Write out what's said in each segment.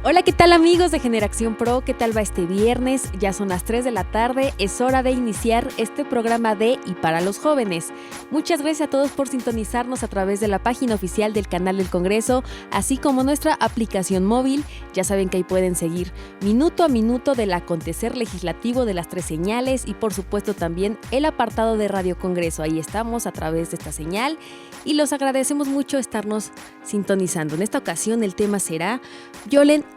Hola, ¿qué tal amigos de Generación Pro? ¿Qué tal va este viernes? Ya son las 3 de la tarde, es hora de iniciar este programa de y para los jóvenes. Muchas gracias a todos por sintonizarnos a través de la página oficial del canal del Congreso, así como nuestra aplicación móvil. Ya saben que ahí pueden seguir minuto a minuto del acontecer legislativo de las tres señales y por supuesto también el apartado de Radio Congreso. Ahí estamos a través de esta señal y los agradecemos mucho estarnos sintonizando. En esta ocasión el tema será violentómetro.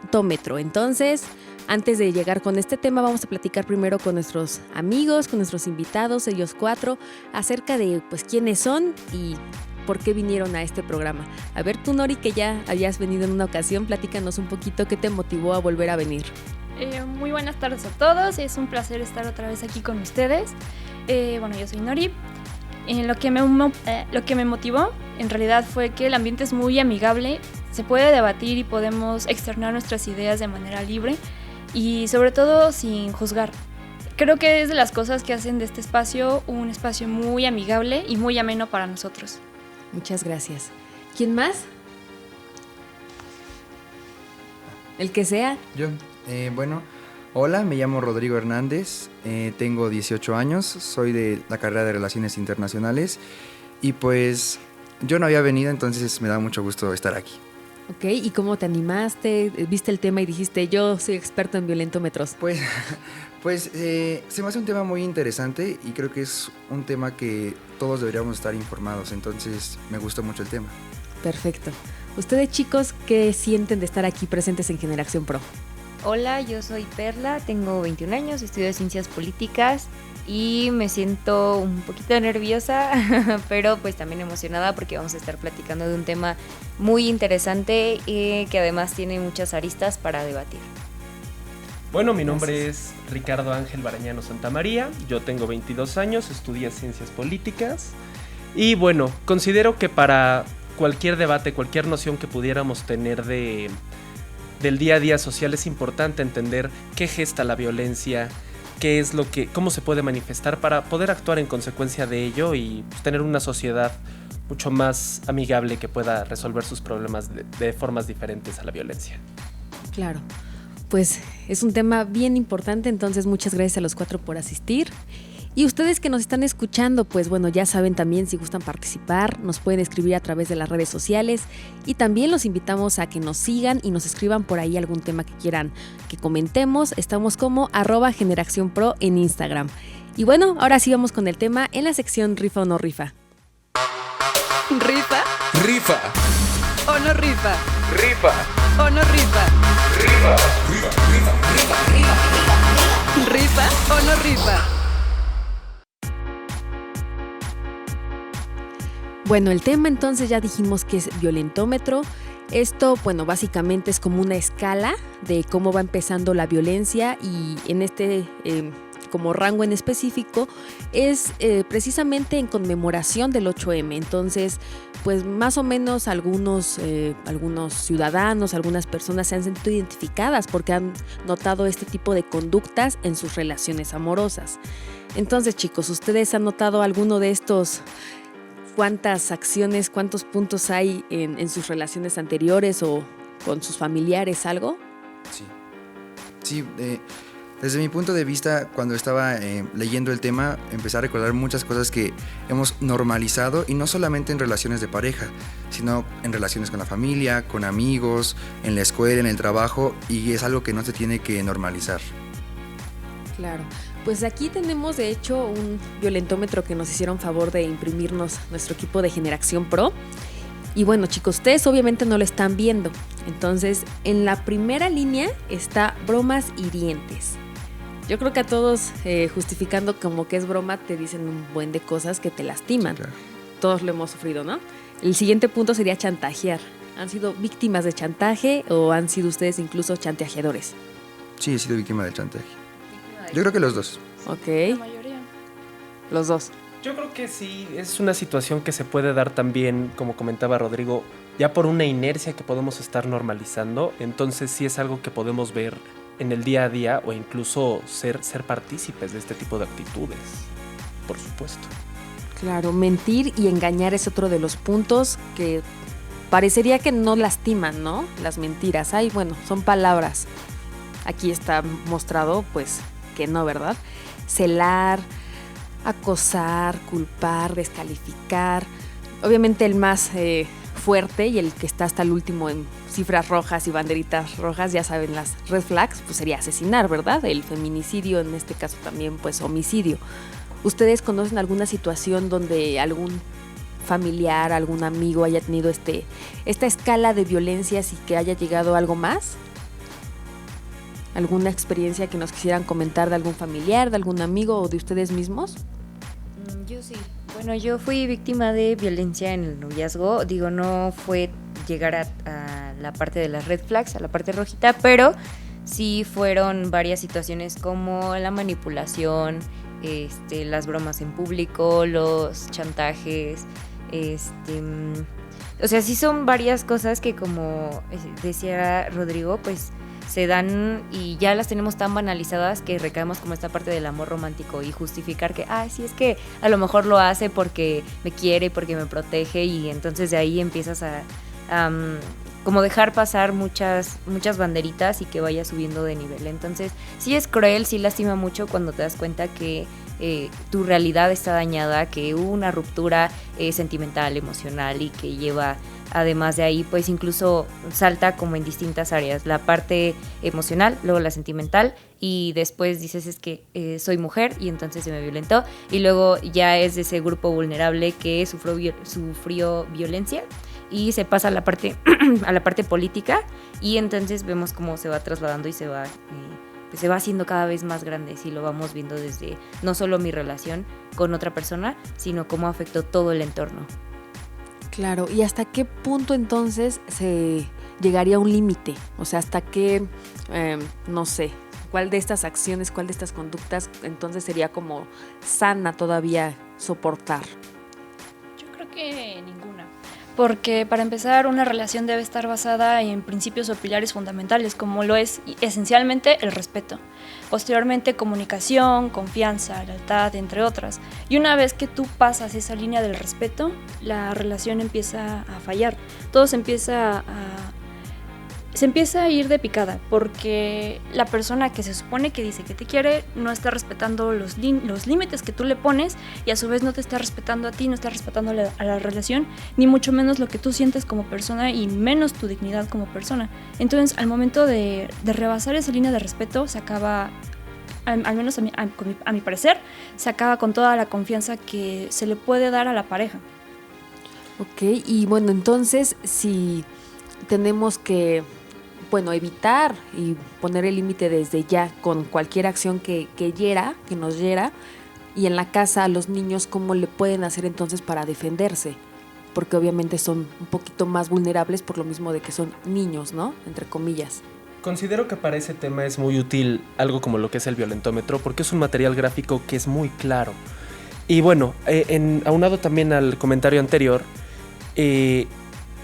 Entonces, antes de llegar con este tema, vamos a platicar primero con nuestros amigos, con nuestros invitados, ellos cuatro, acerca de quiénes son y por qué vinieron a este programa. A ver, tú, Nori, que ya habías venido en una ocasión, platícanos un poquito qué te motivó a volver a venir. Muy buenas tardes a todos, es un placer estar otra vez aquí con ustedes. Yo soy Nori. Lo que me motivó en realidad fue que el ambiente es muy amigable, se puede debatir y podemos externar nuestras ideas de manera libre y sobre todo sin juzgar. Creo que es de las cosas que hacen de este espacio un espacio muy amigable y muy ameno para nosotros. Muchas gracias. ¿Quién más? El que sea. Yo, hola, me llamo Rodrigo Hernández, tengo 18 años, soy de la carrera de Relaciones Internacionales y pues yo no había venido, entonces me da mucho gusto estar aquí. Ok, ¿y cómo te animaste? ¿Viste el tema y dijiste, yo soy experto en violentómetros? Pues se me hace un tema muy interesante y creo que es un tema que todos deberíamos estar informados, entonces me gustó mucho el tema. Perfecto. Ustedes, chicos, ¿qué sienten de estar aquí presentes en Generación Pro? Hola, yo soy Perla, tengo 21 años, estudio Ciencias Políticas y me siento un poquito nerviosa, pero pues también emocionada porque vamos a estar platicando de un tema muy interesante y que además tiene muchas aristas para debatir. Bueno, mi nombre es Ricardo Ángel Barañano Santamaría, yo tengo 22 años, estudié Ciencias Políticas y bueno, considero que para cualquier debate, cualquier noción que pudiéramos tener del día a día social es importante entender qué gesta la violencia, qué es cómo se puede manifestar para poder actuar en consecuencia de ello y tener una sociedad mucho más amigable que pueda resolver sus problemas de formas diferentes a la violencia. Claro, pues es un tema bien importante, entonces muchas gracias a los cuatro por asistir. Y ustedes que nos están escuchando, pues bueno, ya saben también si gustan participar, nos pueden escribir a través de las redes sociales y también los invitamos a que nos sigan y nos escriban por ahí algún tema que quieran que comentemos. Estamos como @generacionpro en Instagram. Y bueno, ahora sí vamos con el tema en la sección Rifa o no rifa. ¿Rifa? Rifa. ¿O no rifa? Rifa. ¿O no rifa? Rifa. Rifa. Rifa. Rifa. Rifa. ¿Rifa o no rifa? Bueno, el tema entonces ya dijimos que es violentómetro. Esto, bueno, básicamente es como una escala de cómo va empezando la violencia y en este como rango en específico es precisamente en conmemoración del 8M. Entonces, pues más o menos algunos ciudadanos, algunas personas se han sentido identificadas porque han notado este tipo de conductas en sus relaciones amorosas. Entonces, chicos, ¿ustedes han notado alguno de estos? ¿Cuántas acciones, cuántos puntos hay en sus relaciones anteriores o con sus familiares, algo? Sí, desde mi punto de vista, cuando estaba leyendo el tema, empecé a recordar muchas cosas que hemos normalizado y no solamente en relaciones de pareja, sino en relaciones con la familia, con amigos, en la escuela, en el trabajo, y es algo que no se tiene que normalizar. Claro. Pues aquí tenemos de hecho un violentómetro que nos hicieron favor de imprimirnos nuestro equipo de Generación Pro. Y bueno, chicos, ustedes obviamente no lo están viendo. Entonces, en la primera línea está bromas hirientes. Yo creo que a todos, justificando como que es broma, te dicen un buen de cosas que te lastiman. Claro. Todos lo hemos sufrido, ¿no? El siguiente punto sería chantajear. ¿Han sido víctimas de chantaje o han sido ustedes incluso chantajeadores? Sí, he sido víctima de chantaje. Yo creo que los dos. Ok. La mayoría. Los dos. Yo creo que sí, es una situación que se puede dar también, como comentaba Rodrigo, ya por una inercia que podemos estar normalizando, entonces sí es algo que podemos ver en el día a día o incluso ser partícipes de este tipo de actitudes, por supuesto. Claro, mentir y engañar es otro de los puntos que parecería que no lastiman, ¿no? Las mentiras. Ay, bueno, son palabras. Aquí está mostrado, pues, que no, ¿verdad? Celar, acosar, culpar, descalificar. Obviamente el más fuerte y el que está hasta el último en cifras rojas y banderitas rojas, ya saben, las red flags, pues sería asesinar, ¿verdad? El feminicidio, en este caso también, pues homicidio. ¿Ustedes conocen alguna situación donde algún familiar, algún amigo haya tenido esta escala de violencias y que haya llegado a algo más? ¿Alguna experiencia que nos quisieran comentar de algún familiar, de algún amigo o de ustedes mismos? Yo sí. Bueno, yo fui víctima de violencia en el noviazgo. Digo, no fue llegar a la parte de las red flags, a la parte rojita, pero sí fueron varias situaciones como la manipulación, las bromas en público, los chantajes, o sea, sí son varias cosas que, como decía Rodrigo, pues se dan y ya las tenemos tan banalizadas que recaemos como esta parte del amor romántico y justificar que, sí, es que a lo mejor lo hace porque me quiere, porque me protege, y entonces de ahí empiezas a como dejar pasar muchas banderitas y que vaya subiendo de nivel. Entonces sí es cruel, sí lastima mucho cuando te das cuenta que tu realidad está dañada, que hubo una ruptura sentimental, emocional, y que lleva, además de ahí, pues incluso salta como en distintas áreas, la parte emocional, luego la sentimental, y después dices es que soy mujer y entonces se me violentó, y luego ya es de ese grupo vulnerable que sufrió violencia y se pasa a la parte política, y entonces vemos cómo se va trasladando y se va haciendo cada vez más grande, si lo vamos viendo desde no solo mi relación con otra persona, sino cómo afectó todo el entorno. Claro, ¿y hasta qué punto entonces se llegaría a un límite? O sea, hasta qué, no sé, cuál de estas acciones, cuál de estas conductas entonces sería como sana todavía soportar. Yo creo que ninguna. Porque para empezar, una relación debe estar basada en principios o pilares fundamentales, como lo es esencialmente el respeto. Posteriormente, comunicación, confianza, lealtad, entre otras. Y una vez que tú pasas esa línea del respeto, la relación empieza a fallar. Todo se empieza a ir de picada, porque la persona que se supone que dice que te quiere no está respetando los límites que tú le pones, y a su vez no te está respetando a ti, no está respetando a la relación, ni mucho menos lo que tú sientes como persona y menos tu dignidad como persona. Entonces, al momento de rebasar esa línea de respeto, se acaba, al menos a mi parecer, se acaba con toda la confianza que se le puede dar a la pareja. Ok, y bueno, entonces si tenemos que evitar y poner el límite desde ya con cualquier acción que nos hiera, y en la casa a los niños, ¿cómo le pueden hacer entonces para defenderse? Porque obviamente son un poquito más vulnerables por lo mismo de que son niños, ¿no? Entre comillas. Considero que para ese tema es muy útil algo como lo que es el violentómetro, porque es un material gráfico que es muy claro. Y bueno, aunado también al comentario anterior,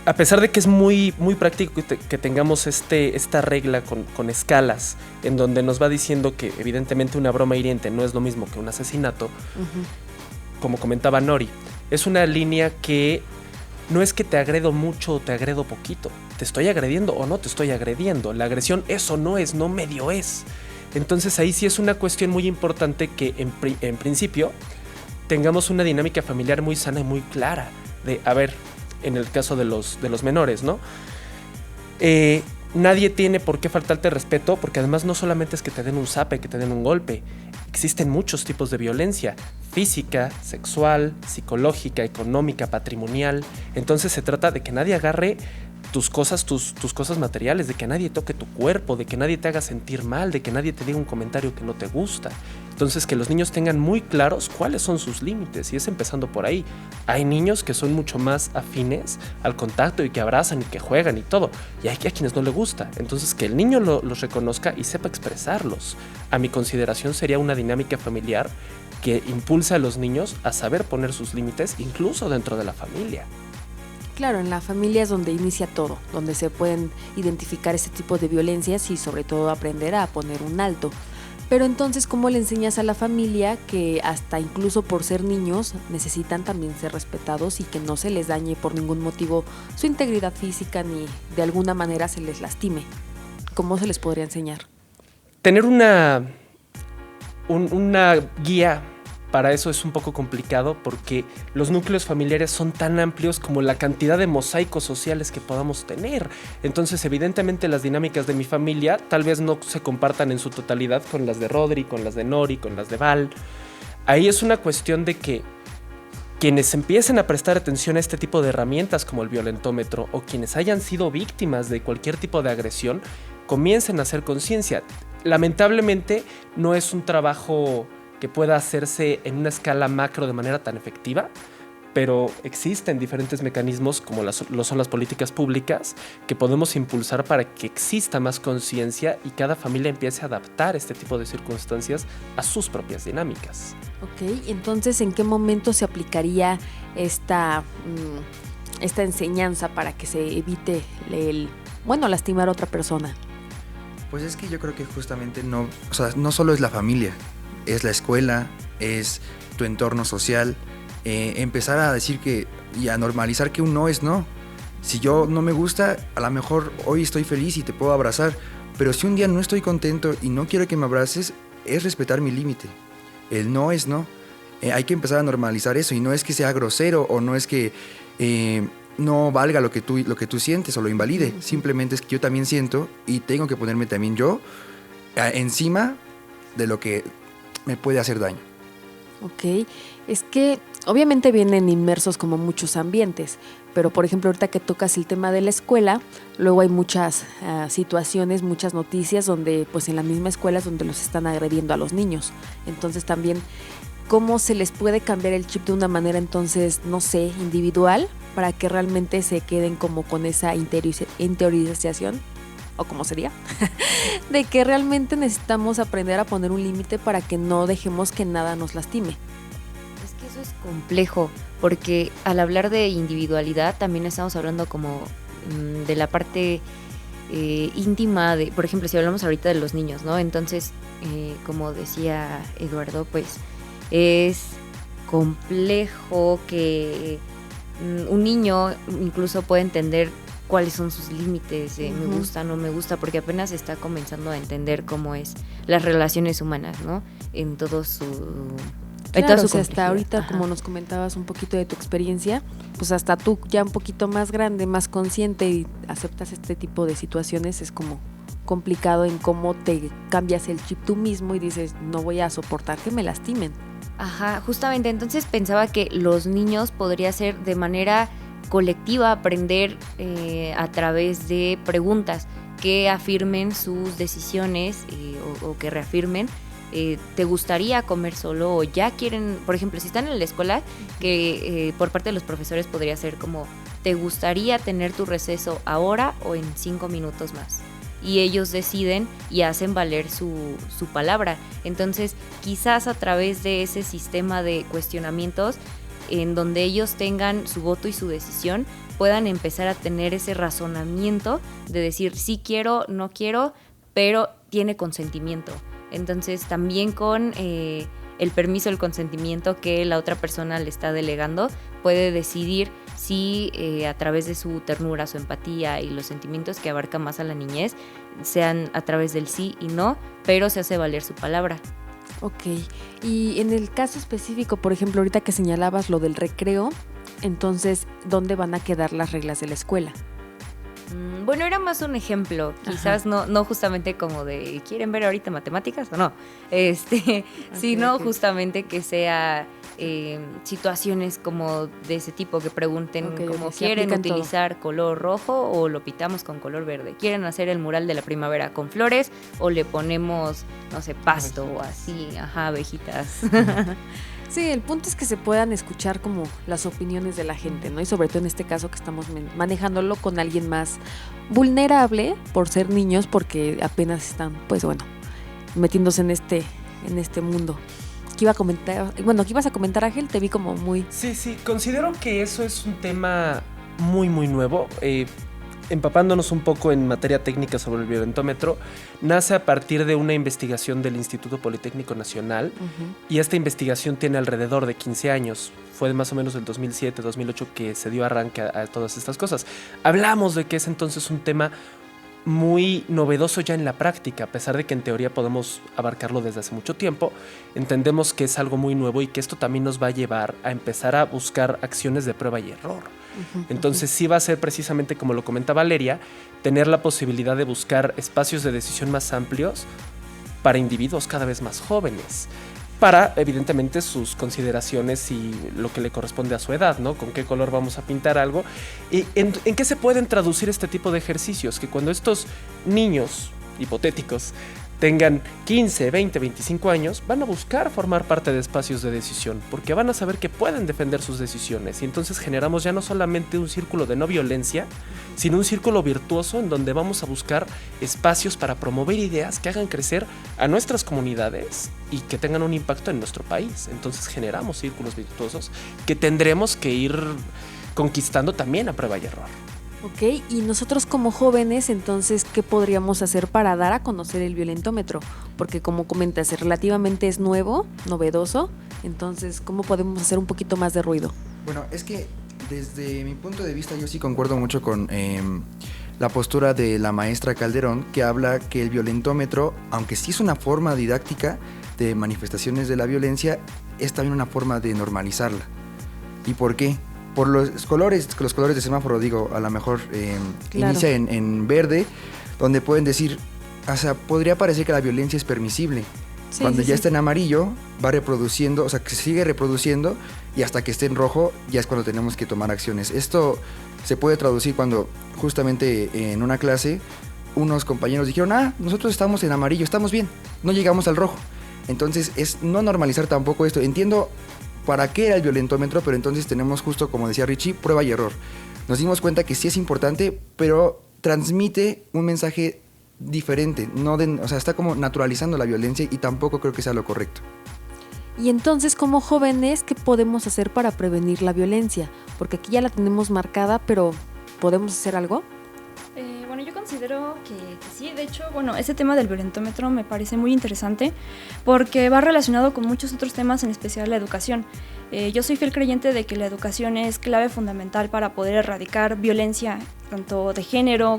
a pesar de que es muy, muy práctico que tengamos esta regla con escalas, en donde nos va diciendo que evidentemente una broma hiriente no es lo mismo que un asesinato, como comentaba Nori, es una línea que no es que te agredo mucho o te agredo poquito, te estoy agrediendo o no te estoy agrediendo, la agresión eso no es, no medio es. Entonces ahí sí es una cuestión muy importante que en principio tengamos una dinámica familiar muy sana y muy clara, de, a ver, en el caso de los menores, ¿no? Nadie tiene por qué faltarte respeto, porque además no solamente es que te den un zape, que te den un golpe. Existen muchos tipos de violencia: física, sexual, psicológica, económica, patrimonial. Entonces se trata de que nadie agarre tus cosas materiales, de que nadie toque tu cuerpo, de que nadie te haga sentir mal, de que nadie te diga un comentario que no te gusta. Entonces, que los niños tengan muy claros cuáles son sus límites, y es empezando por ahí. Hay niños que son mucho más afines al contacto y que abrazan y que juegan y todo, y hay a quienes no le gusta. Entonces, que el niño los reconozca y sepa expresarlos. A mi consideración sería una dinámica familiar que impulsa a los niños a saber poner sus límites, incluso dentro de la familia. Claro, en la familia es donde inicia todo, donde se pueden identificar este tipo de violencias y sobre todo aprender a poner un alto. Pero entonces, ¿cómo le enseñas a la familia que hasta incluso por ser niños necesitan también ser respetados y que no se les dañe por ningún motivo su integridad física ni de alguna manera se les lastime? ¿Cómo se les podría enseñar? Tener una guía para eso es un poco complicado porque los núcleos familiares son tan amplios como la cantidad de mosaicos sociales que podamos tener. Entonces, evidentemente, las dinámicas de mi familia tal vez no se compartan en su totalidad con las de Rodri, con las de Nori, con las de Val. Ahí es una cuestión de que quienes empiecen a prestar atención a este tipo de herramientas como el violentómetro o quienes hayan sido víctimas de cualquier tipo de agresión comiencen a hacer conciencia. Lamentablemente, no es un trabajo que pueda hacerse en una escala macro de manera tan efectiva, pero existen diferentes mecanismos como lo son las políticas públicas que podemos impulsar para que exista más conciencia y cada familia empiece a adaptar este tipo de circunstancias a sus propias dinámicas. Ok, entonces, ¿en qué momento se aplicaría esta enseñanza para que se evite lastimar a otra persona? Pues es que yo creo que justamente no solo es la familia, es la escuela, es tu entorno social. Empezar a decir y a normalizar que un no es no. Si yo no me gusta, a lo mejor hoy estoy feliz y te puedo abrazar, pero si un día no estoy contento y no quiero que me abraces, es respetar mi límite. El no es no. Hay que empezar a normalizar eso, y no es que sea grosero o no es que no valga lo que tú sientes o lo invalide. Simplemente es que yo también siento y tengo que ponerme también yo encima de lo que me puede hacer daño. Ok, es que obviamente vienen inmersos como muchos ambientes, pero por ejemplo ahorita que tocas el tema de la escuela, luego hay muchas situaciones, muchas noticias donde pues en la misma escuela es donde los están agrediendo a los niños. Entonces también, ¿cómo se les puede cambiar el chip de una manera entonces, no sé, individual, para que realmente se queden como con esa interiorización? ¿O cómo sería? De que realmente necesitamos aprender a poner un límite para que no dejemos que nada nos lastime. Es que eso es complejo, porque al hablar de individualidad también estamos hablando como de la parte íntima, por ejemplo, si hablamos ahorita de los niños, ¿no? Entonces, como decía Eduardo, pues es complejo que un niño incluso pueda entender cuáles son sus límites, me gusta, no me gusta, porque apenas está comenzando a entender cómo es las relaciones humanas, ¿no? En todo su... Claro, o sea, hasta ahorita, como nos comentabas un poquito de tu experiencia, pues hasta tú ya un poquito más grande, más consciente y aceptas este tipo de situaciones, es como complicado en cómo te cambias el chip tú mismo y dices, no voy a soportar que me lastimen. Ajá, justamente, entonces pensaba que los niños podría ser de manera colectiva aprender a través de preguntas que afirmen sus decisiones o que reafirmen. ¿Te gustaría comer solo? O ya quieren, por ejemplo, si están en la escuela, que por parte de los profesores podría ser como, ¿te gustaría tener tu receso ahora o en 5 minutos más? Y ellos deciden y hacen valer su palabra. Entonces, quizás a través de ese sistema de cuestionamientos, en donde ellos tengan su voto y su decisión, puedan empezar a tener ese razonamiento de decir sí quiero, no quiero, pero tiene consentimiento. Entonces también con el permiso, el consentimiento que la otra persona le está delegando, puede decidir si a través de su ternura, su empatía y los sentimientos que abarca más a la niñez, sean a través del sí y no, pero se hace valer su palabra. Ok, y en el caso específico, por ejemplo, ahorita que señalabas lo del recreo, entonces, ¿dónde van a quedar las reglas de la escuela? Bueno, era más un ejemplo, quizás no justamente como de ¿quieren ver ahorita matemáticas o no? Sino justamente que sea situaciones como de ese tipo, que pregunten como ¿quieren utilizar color rojo o lo pintamos con color verde? ¿Quieren hacer el mural de la primavera con flores o le ponemos, no sé, pasto o así, abejitas? Sí, el punto es que se puedan escuchar como las opiniones de la gente, ¿no? Y sobre todo en este caso que estamos manejándolo con alguien más vulnerable por ser niños, porque apenas están, pues bueno, metiéndose en este mundo. ¿Qué ibas a comentar, Ángel? Te vi como muy... Sí, considero que eso es un tema muy, muy nuevo. empapándonos un poco en materia técnica sobre el violentómetro, nace a partir de una investigación del Instituto Politécnico Nacional y esta investigación tiene alrededor de 15 años. Fue más o menos el 2007, 2008 que se dio arranque a todas estas cosas. Hablamos de que es entonces un tema muy novedoso ya en la práctica, a pesar de que en teoría podemos abarcarlo desde hace mucho tiempo. Entendemos que es algo muy nuevo y que esto también nos va a llevar a empezar a buscar acciones de prueba y error. Entonces sí va a ser precisamente, como lo comenta Valeria, tener la posibilidad de buscar espacios de decisión más amplios para individuos cada vez más jóvenes, para evidentemente sus consideraciones y lo que le corresponde a su edad, ¿no? Con qué color vamos a pintar algo y en qué se pueden traducir este tipo de ejercicios, que cuando estos niños hipotéticos tengan 15, 20, 25 años, van a buscar formar parte de espacios de decisión, porque van a saber que pueden defender sus decisiones y entonces generamos ya no solamente un círculo de no violencia, sino un círculo virtuoso en donde vamos a buscar espacios para promover ideas que hagan crecer a nuestras comunidades y que tengan un impacto en nuestro país. Entonces generamos círculos virtuosos que tendremos que ir conquistando también a prueba y error. Ok, y nosotros como jóvenes, entonces, ¿qué podríamos hacer para dar a conocer el violentómetro? Porque como comentas, relativamente es nuevo, novedoso, entonces, ¿cómo podemos hacer un poquito más de ruido? Bueno, es que desde mi punto de vista yo sí concuerdo mucho con la postura de la maestra Calderón, que habla que el violentómetro, aunque sí es una forma didáctica de manifestaciones de la violencia, es también una forma de normalizarla. ¿Y por qué? Por los colores de semáforo, digo, a lo mejor Claro. inicia en verde, donde pueden decir, o sea, podría parecer que la violencia es permisible. Sí, Cuando sí, ya sí. está en amarillo, va reproduciendo, o sea, que se sigue reproduciendo y hasta que esté en rojo ya es cuando tenemos que tomar acciones. Esto se puede traducir cuando justamente en una clase unos compañeros dijeron, nosotros estamos en amarillo, estamos bien, no llegamos al rojo. Entonces es no normalizar tampoco esto. Entiendo para qué era el violentómetro, pero entonces tenemos justo, como decía Richie, prueba y error. Nos dimos cuenta que sí es importante, pero transmite un mensaje diferente, o sea, está como naturalizando la violencia y tampoco creo que sea lo correcto. Y entonces, como jóvenes, ¿qué podemos hacer para prevenir la violencia? Porque aquí ya la tenemos marcada, pero ¿podemos hacer algo? Bueno, yo considero que sí. De hecho, bueno, ese tema del violentómetro me parece muy interesante porque va relacionado con muchos otros temas, en especial la educación. Yo soy fiel creyente de que la educación es clave fundamental para poder erradicar violencia, tanto de género,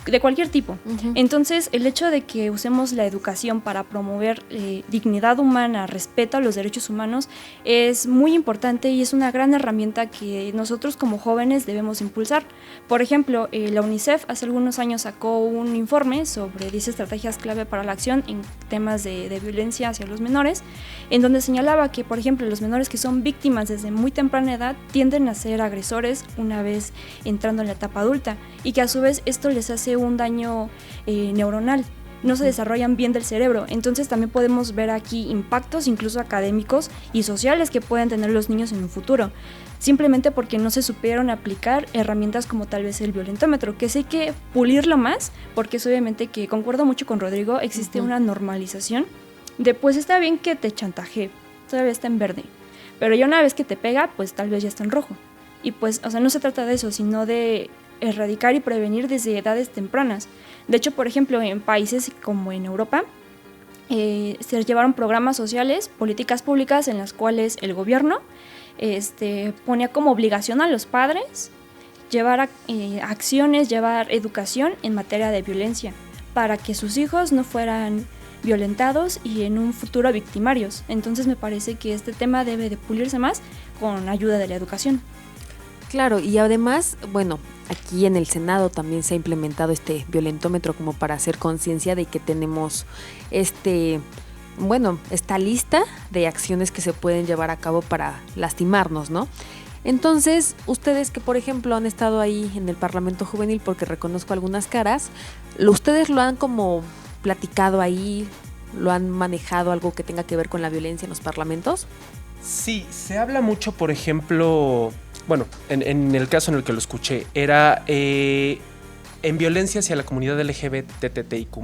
de cualquier tipo. Entonces, el hecho de que usemos la educación para promover dignidad humana, respeto a los derechos humanos, es muy importante y es una gran herramienta que nosotros como jóvenes debemos impulsar. Por ejemplo, la UNICEF hace algunos años sacó un informe sobre 10 estrategias clave para la acción en temas de violencia hacia los menores, en donde señalaba que, por ejemplo, los menores que son víctimas desde muy temprana edad tienden a ser agresores una vez entrando en la etapa adulta, y que a su vez esto les hace un daño neuronal. No se desarrollan bien del cerebro. Entonces también podemos ver aquí impactos incluso académicos y sociales que pueden tener los niños en un futuro, simplemente porque no se supieron aplicar herramientas como tal vez el violentómetro, que sí hay que pulirlo más, porque es obviamente que, concuerdo mucho con Rodrigo, existe una normalización de pues está bien que te chantajee, todavía está en verde, pero ya una vez que te pega, pues tal vez ya está en rojo. Y pues, o sea, no se trata de eso, sino de erradicar y prevenir desde edades tempranas. De hecho, por ejemplo, en países como en Europa, se llevaron programas sociales, políticas públicas en las cuales el gobierno ponía como obligación a los padres llevar acciones, llevar educación en materia de violencia, para que sus hijos no fueran violentados y en un futuro victimarios. Entonces me parece que este tema debe de pulirse más con ayuda de la educación. Claro, y además, bueno, aquí en el Senado también se ha implementado este violentómetro como para hacer conciencia de que tenemos esta lista de acciones que se pueden llevar a cabo para lastimarnos, ¿no? Entonces, ustedes que por ejemplo han estado ahí en el Parlamento Juvenil, porque reconozco algunas caras, ¿ustedes lo han como platicado ahí, lo han manejado algo que tenga que ver con la violencia en los parlamentos? Sí, se habla mucho, por ejemplo, bueno, en el caso en el que lo escuché, era en violencia hacia la comunidad LGBTTIQ+,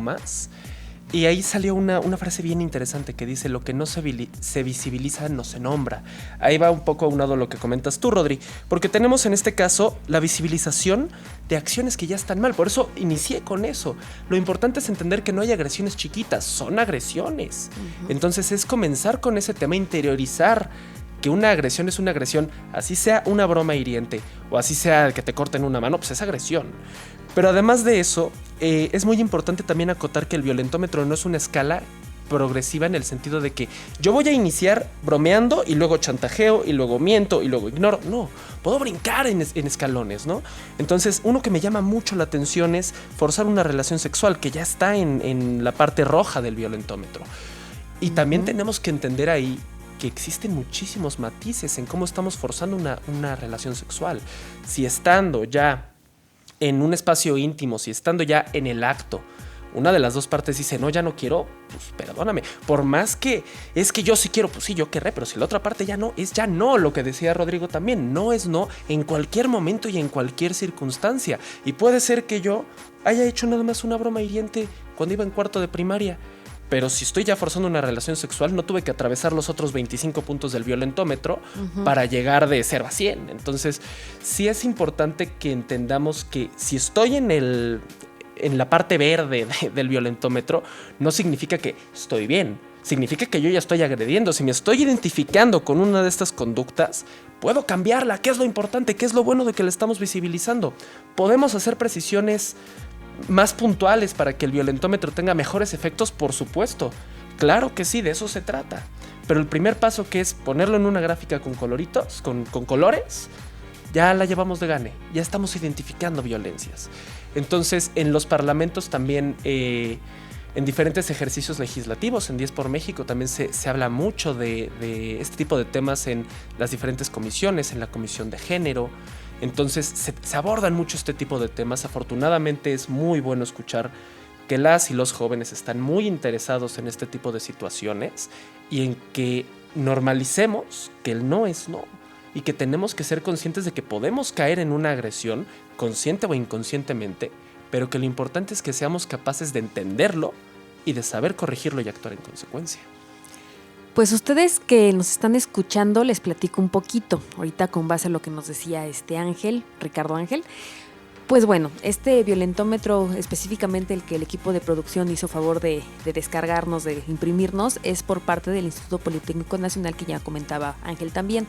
Y ahí salió una frase bien interesante que dice: lo que no se visibiliza no se nombra. Ahí va un poco aunado lo que comentas tú, Rodri, porque tenemos en este caso la visibilización de acciones que ya están mal. Por eso inicié con eso. Lo importante es entender que no hay agresiones chiquitas, son agresiones. Entonces es comenzar con ese tema, interiorizar que una agresión es una agresión, así sea una broma hiriente o así sea que te corten una mano, pues es agresión. Pero además de eso, es muy importante también acotar que el violentómetro no es una escala progresiva en el sentido de que yo voy a iniciar bromeando y luego chantajeo y luego miento y luego ignoro. No, puedo brincar en escalones, ¿no? Entonces, uno que me llama mucho la atención es forzar una relación sexual, que ya está en la parte roja del violentómetro. Y también tenemos que entender ahí que existen muchísimos matices en cómo estamos forzando una relación sexual. Si estando ya en un espacio íntimo, si estando ya en el acto, una de las dos partes dice, no, ya no quiero, pues perdóname. Por más que es que yo sí quiero, pues sí, yo querré, pero si la otra parte ya no, es ya no. Lo que decía Rodrigo también, no es no en cualquier momento y en cualquier circunstancia. Y puede ser que yo haya hecho nada más una broma hiriente cuando iba en cuarto de primaria. Pero si estoy ya forzando una relación sexual, no tuve que atravesar los otros 25 puntos del violentómetro para llegar de 0 a 100. Entonces, sí es importante que entendamos que si estoy en la parte verde del violentómetro, no significa que estoy bien. Significa que yo ya estoy agrediendo. Si me estoy identificando con una de estas conductas, puedo cambiarla. ¿Qué es lo importante? ¿Qué es lo bueno de que la estamos visibilizando? Podemos hacer precisiones más puntuales para que el violentómetro tenga mejores efectos, por supuesto. Claro que sí, de eso se trata. Pero el primer paso, que es ponerlo en una gráfica con coloritos, con colores, ya la llevamos de gane. Ya estamos identificando violencias. Entonces, en los parlamentos también, en diferentes ejercicios legislativos, en 10 por México, también se habla mucho de este tipo de temas en las diferentes comisiones, en la comisión de género. Entonces se abordan mucho este tipo de temas. Afortunadamente es muy bueno escuchar que las y los jóvenes están muy interesados en este tipo de situaciones y en que normalicemos que el no es no y que tenemos que ser conscientes de que podemos caer en una agresión, consciente o inconscientemente, pero que lo importante es que seamos capaces de entenderlo y de saber corregirlo y actuar en consecuencia. Pues ustedes que nos están escuchando, les platico un poquito, ahorita con base a lo que nos decía Ricardo Ángel. Pues bueno, este violentómetro, específicamente el que el equipo de producción hizo favor de descargarnos, de imprimirnos, es por parte del Instituto Politécnico Nacional, que ya comentaba Ángel también.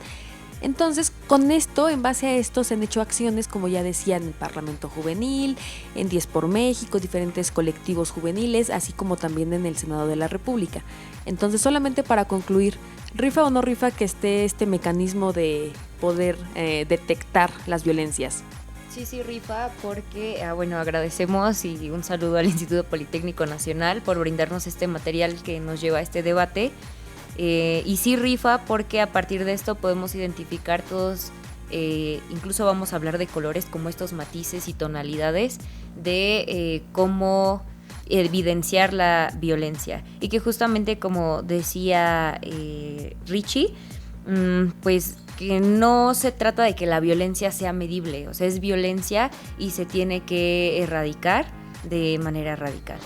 Entonces, con esto, en base a esto, se han hecho acciones, como ya decía, en el Parlamento Juvenil, en 10 por México, diferentes colectivos juveniles, así como también en el Senado de la República. Entonces, solamente para concluir, ¿rifa o no rifa que esté este mecanismo de poder detectar las violencias? Sí, rifa, porque, agradecemos y un saludo al Instituto Politécnico Nacional por brindarnos este material que nos lleva a este debate. Y sí rifa porque a partir de esto podemos identificar todos, incluso vamos a hablar de colores como estos matices y tonalidades de cómo evidenciar la violencia. Y que justamente como decía Richie, pues que no se trata de que la violencia sea medible, o sea, es violencia y se tiene que erradicar de manera radical.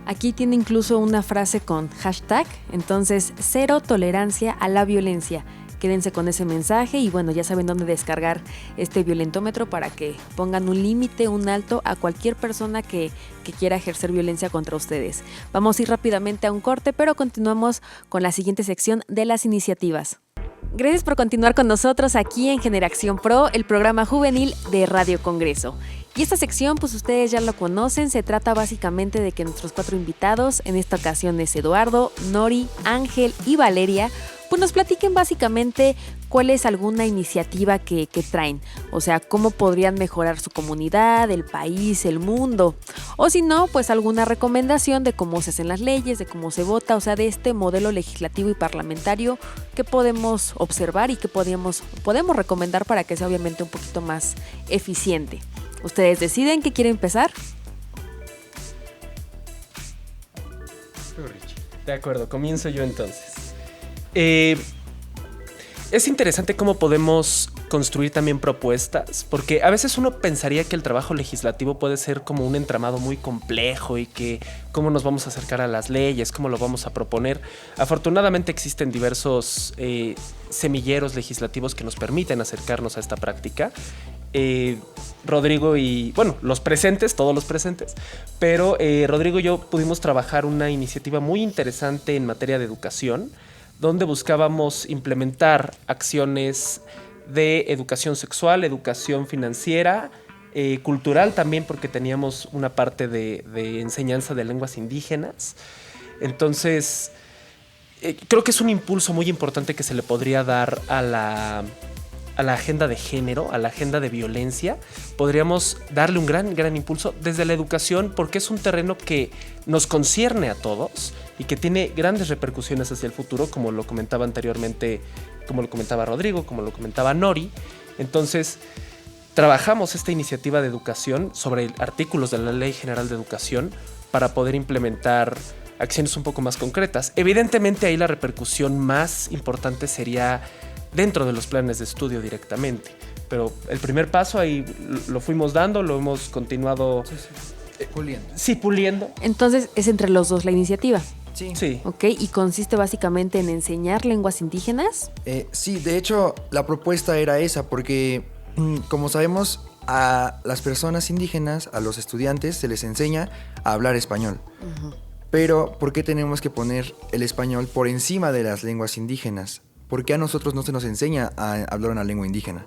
Aquí tiene incluso una frase con hashtag, entonces 0 tolerancia a la violencia. Quédense con ese mensaje y bueno, ya saben dónde descargar este violentómetro para que pongan un límite, un alto a cualquier persona que quiera ejercer violencia contra ustedes. Vamos a ir rápidamente a un corte, pero continuamos con la siguiente sección de las iniciativas. Gracias por continuar con nosotros aquí en Generación Pro, el programa juvenil de Radio Congreso. Y esta sección, pues ustedes ya lo conocen, se trata básicamente de que nuestros 4 invitados, en esta ocasión es Eduardo, Nori, Ángel y Valeria, pues nos platiquen básicamente cuál es alguna iniciativa que traen, o sea, cómo podrían mejorar su comunidad, el país, el mundo, o si no, pues alguna recomendación de cómo se hacen las leyes, de cómo se vota, o sea, de este modelo legislativo y parlamentario que podemos observar y que podemos recomendar para que sea obviamente un poquito más eficiente. ¿Ustedes deciden qué quiere empezar? De acuerdo, comienzo yo entonces. Es interesante cómo podemos construir también propuestas, porque a veces uno pensaría que el trabajo legislativo puede ser como un entramado muy complejo y que cómo nos vamos a acercar a las leyes, cómo lo vamos a proponer. Afortunadamente existen diversos semilleros legislativos que nos permiten acercarnos a esta práctica. Rodrigo y, bueno, los presentes, todos los presentes, pero Rodrigo y yo pudimos trabajar una iniciativa muy interesante en materia de educación, donde buscábamos implementar acciones de educación sexual, educación financiera, cultural también, porque teníamos una parte de enseñanza de lenguas indígenas. Entonces, creo que es un impulso muy importante que se le podría dar a la agenda de género, a la agenda de violencia. Podríamos darle un gran impulso desde la educación, porque es un terreno que nos concierne a todos y que tiene grandes repercusiones hacia el futuro, como lo comentaba anteriormente, como lo comentaba Rodrigo, como lo comentaba Nori. Entonces, trabajamos esta iniciativa de educación sobre artículos de la Ley General de Educación para poder implementar acciones un poco más concretas. Evidentemente, ahí la repercusión más importante sería dentro de los planes de estudio directamente. Pero el primer paso ahí lo fuimos dando, lo hemos continuado Puliendo. Sí, puliendo. Entonces es entre los dos la iniciativa. Sí. ¿Ok? Y consiste básicamente en enseñar lenguas indígenas. Sí, de hecho, la propuesta era esa, porque, como sabemos, a las personas indígenas, a los estudiantes, se les enseña a hablar español. Pero, ¿por qué tenemos que poner el español por encima de las lenguas indígenas? ¿Por qué a nosotros no se nos enseña a hablar una lengua indígena?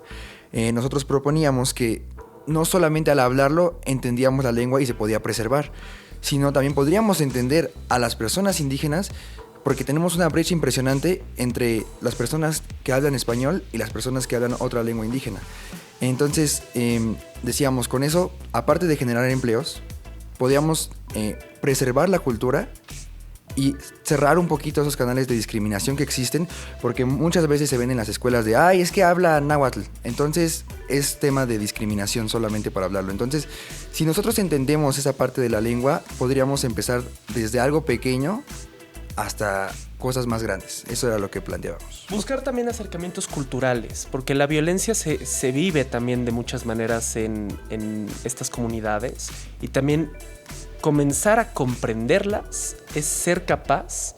Nosotros proponíamos que no solamente al hablarlo entendíamos la lengua y se podía preservar, sino también podríamos entender a las personas indígenas, porque tenemos una brecha impresionante entre las personas que hablan español y las personas que hablan otra lengua indígena. Entonces, decíamos, con eso, aparte de generar empleos, podíamos preservar la cultura y cerrar un poquito esos canales de discriminación que existen, porque muchas veces se ven en las escuelas de ¡ay, es que habla náhuatl! Entonces es tema de discriminación solamente para hablarlo. Entonces, si nosotros entendemos esa parte de la lengua, podríamos empezar desde algo pequeño hasta cosas más grandes. Eso era lo que planteábamos. Buscar también acercamientos culturales, porque la violencia se vive también de muchas maneras en estas comunidades, y también comenzar a comprenderlas es ser capaz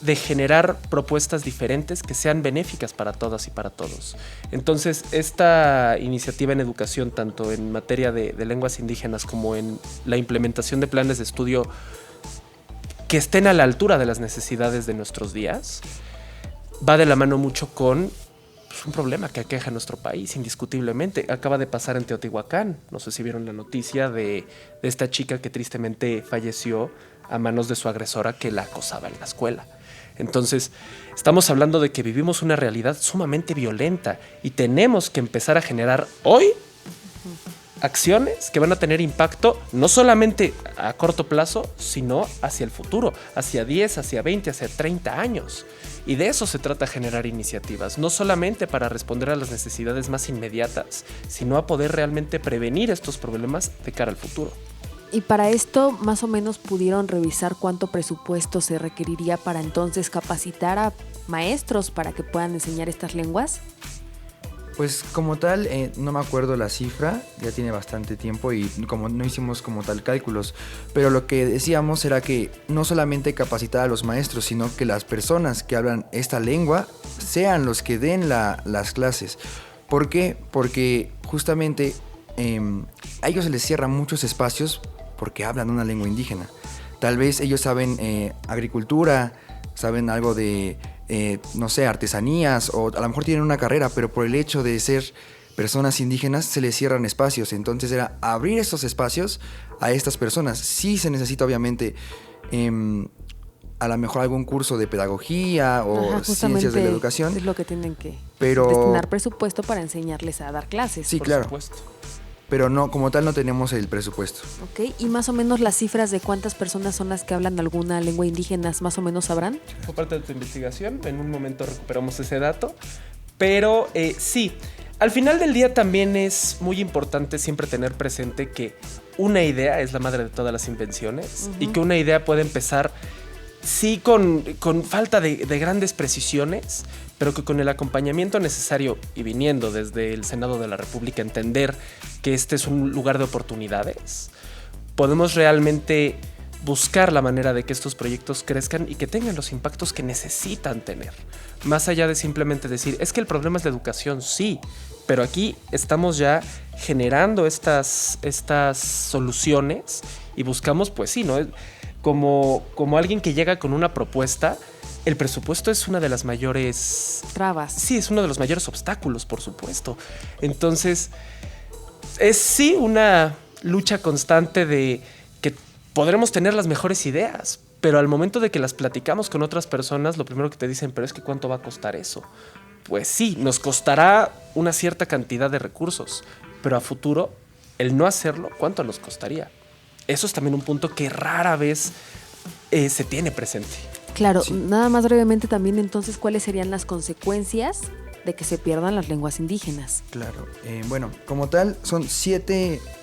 de generar propuestas diferentes que sean benéficas para todas y para todos. Entonces, esta iniciativa en educación, tanto en materia de lenguas indígenas como en la implementación de planes de estudio que estén a la altura de las necesidades de nuestros días, va de la mano mucho con un problema que aqueja a nuestro país, indiscutiblemente. Acaba de pasar en Teotihuacán. No sé si vieron la noticia de esta chica que tristemente falleció a manos de su agresora que la acosaba en la escuela. Entonces, estamos hablando de que vivimos una realidad sumamente violenta y tenemos que empezar a generar hoy acciones que van a tener impacto no solamente a corto plazo, sino hacia el futuro, hacia 10, hacia 20, hacia 30 años. Y de eso se trata, generar iniciativas, no solamente para responder a las necesidades más inmediatas, sino a poder realmente prevenir estos problemas de cara al futuro. Y para esto, más o menos pudieron revisar cuánto presupuesto se requeriría para entonces capacitar a maestros para que puedan enseñar estas lenguas. Pues como tal, no me acuerdo la cifra, ya tiene bastante tiempo y como no hicimos como tal cálculos, pero lo que decíamos era que no solamente capacitar a los maestros, sino que las personas que hablan esta lengua sean los que den las clases. ¿Por qué? Porque justamente a ellos se les cierran muchos espacios porque hablan una lengua indígena. Tal vez ellos saben agricultura, saben algo de no sé, artesanías, o a lo mejor tienen una carrera, pero por el hecho de ser personas indígenas se les cierran espacios. Entonces era abrir estos espacios a estas personas. Sí se necesita obviamente a lo mejor algún curso de pedagogía o ciencias de la educación. Es lo que tienen que pero destinar presupuesto para enseñarles a dar clases. Sí, Por claro. supuesto. Pero no, como tal no tenemos el presupuesto. Ok, y más o menos las cifras de cuántas personas son las que hablan alguna lengua indígena, más o menos sabrán. Fue parte de tu investigación, en un momento recuperamos ese dato, pero sí, al final del día también es muy importante siempre tener presente que una idea es la madre de todas las invenciones y que una idea puede empezar, sí, con falta de grandes precisiones, pero que con el acompañamiento necesario y viniendo desde el Senado de la República entender que este es un lugar de oportunidades, podemos realmente buscar la manera de que estos proyectos crezcan y que tengan los impactos que necesitan tener. Más allá de simplemente decir, es que el problema es la educación, sí, pero aquí estamos ya generando estas soluciones y buscamos, pues sí, ¿no? Como alguien que llega con una propuesta, el presupuesto es una de las mayores Trabas. Sí, es uno de los mayores obstáculos, por supuesto. Entonces, es sí una lucha constante de que podremos tener las mejores ideas, pero al momento de que las platicamos con otras personas, lo primero que te dicen, pero es que ¿cuánto va a costar eso? Pues sí, nos costará una cierta cantidad de recursos, pero a futuro, el no hacerlo, ¿cuánto nos costaría? Eso es también un punto que rara vez se tiene presente. Claro, Sí. nada más brevemente también entonces, ¿cuáles serían las consecuencias de que se pierdan las lenguas indígenas? Claro, bueno, como tal, son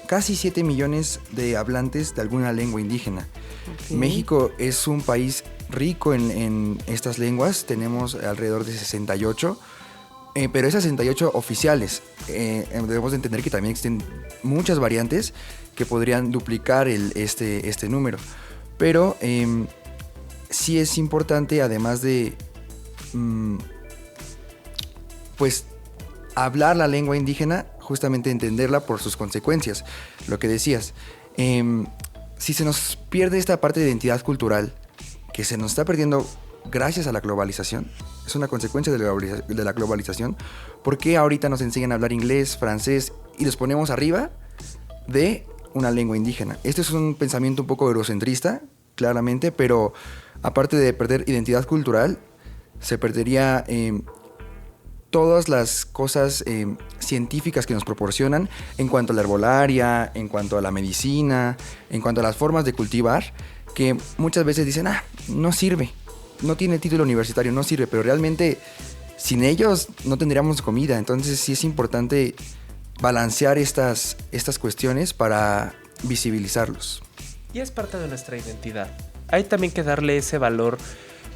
casi 7 millones de hablantes de alguna lengua indígena. Ok. México es un país rico en estas lenguas, tenemos alrededor de 68, pero esas 68 oficiales. Debemos de entender que también existen muchas variantes que podrían duplicar este número. Pero sí es importante, además de pues hablar la lengua indígena, justamente entenderla por sus consecuencias. Lo que decías, si se nos pierde esta parte de identidad cultural, que se nos está perdiendo gracias a la globalización, es una consecuencia de la globalización, ¿por qué ahorita nos enseñan a hablar inglés, francés y los ponemos arriba de una lengua indígena? Este es un pensamiento un poco eurocentrista, claramente, pero aparte de perder identidad cultural, se perdería todas las cosas científicas que nos proporcionan en cuanto a la herbolaria, en cuanto a la medicina, en cuanto a las formas de cultivar, que muchas veces dicen, no sirve, no tiene título universitario, no sirve, pero realmente sin ellos no tendríamos comida. Entonces sí es importante balancear estas cuestiones para visibilizarlos. Y es parte de nuestra identidad. Hay también que darle ese valor,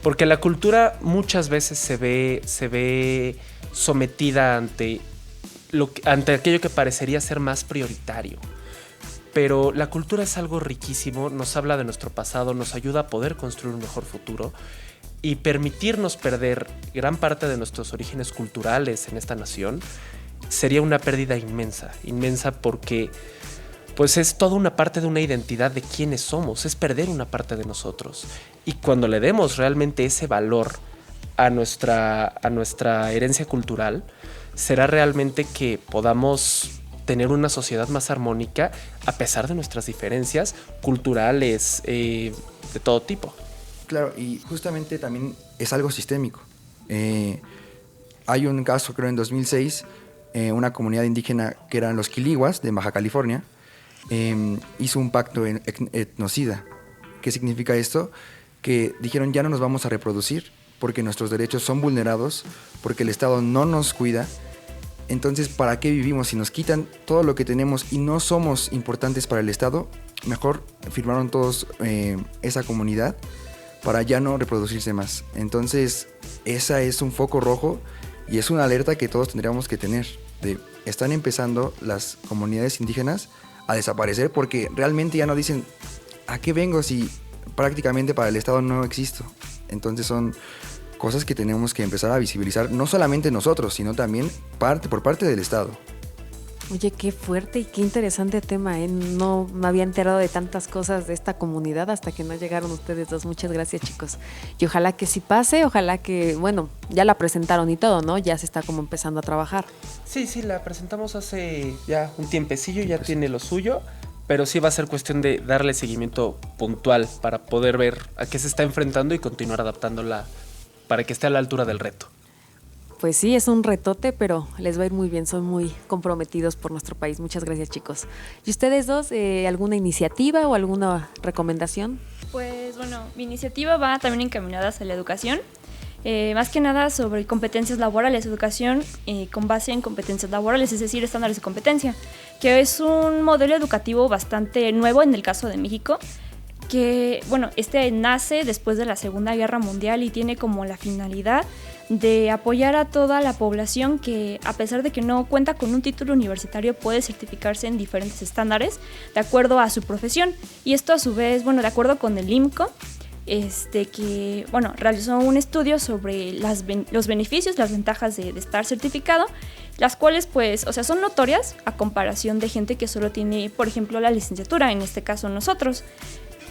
porque la cultura muchas veces se ve sometida ante aquello que parecería ser más prioritario. Pero la cultura es algo riquísimo, nos habla de nuestro pasado, nos ayuda a poder construir un mejor futuro y permitirnos perder gran parte de nuestros orígenes culturales en esta nación sería una pérdida inmensa, porque pues es toda una parte de una identidad de quiénes somos, es perder una parte de nosotros. Y cuando le demos realmente ese valor a nuestra herencia cultural, será realmente que podamos tener una sociedad más armónica a pesar de nuestras diferencias culturales de todo tipo. Claro, y justamente también es algo sistémico. Hay un caso, creo en 2006, una comunidad indígena que eran los Quilihuas de Baja California, hizo un pacto etnocida. ¿Qué significa esto? Que dijeron, ya no nos vamos a reproducir porque nuestros derechos son vulnerados, porque el Estado no nos cuida. Entonces, ¿para qué vivimos? Si nos quitan todo lo que tenemos y no somos importantes para el Estado, mejor firmaron todos esa comunidad para ya no reproducirse más. Entonces, esa es un foco rojo y es una alerta que todos tendríamos que tener. Están empezando las comunidades indígenas a desaparecer porque realmente ya no dicen ¿a qué vengo si prácticamente para el Estado no existo? Entonces son cosas que tenemos que empezar a visibilizar, no solamente nosotros, sino también por parte del Estado. Oye, qué fuerte y qué interesante tema, ¿eh? No me había enterado de tantas cosas de esta comunidad hasta que no llegaron ustedes dos. Muchas gracias, chicos. Y ojalá que sí pase, ojalá que, bueno, ya la presentaron y todo, ¿no? Ya se está como empezando a trabajar. Sí, la presentamos hace ya un tiempecillo, ya tiene lo suyo, pero sí va a ser cuestión de darle seguimiento puntual para poder ver a qué se está enfrentando y continuar adaptándola para que esté a la altura del reto. Pues sí, es un retote, pero les va a ir muy bien, son muy comprometidos por nuestro país. Muchas gracias, chicos. ¿Y ustedes dos, alguna iniciativa o alguna recomendación? Pues bueno, mi iniciativa va también encaminada hacia la educación, más que nada sobre competencias laborales, educación con base en competencias laborales, es decir, estándares de competencia, que es un modelo educativo bastante nuevo en el caso de México, que, bueno, este nace después de la Segunda Guerra Mundial y tiene como la finalidad de apoyar a toda la población que, a pesar de que no cuenta con un título universitario, puede certificarse en diferentes estándares de acuerdo a su profesión. Y esto a su vez, bueno, de acuerdo con el IMCO, que, bueno, realizó un estudio sobre los beneficios, las ventajas de estar certificado, las cuales, pues, o sea, son notorias a comparación de gente que solo tiene, por ejemplo, la licenciatura, en este caso nosotros,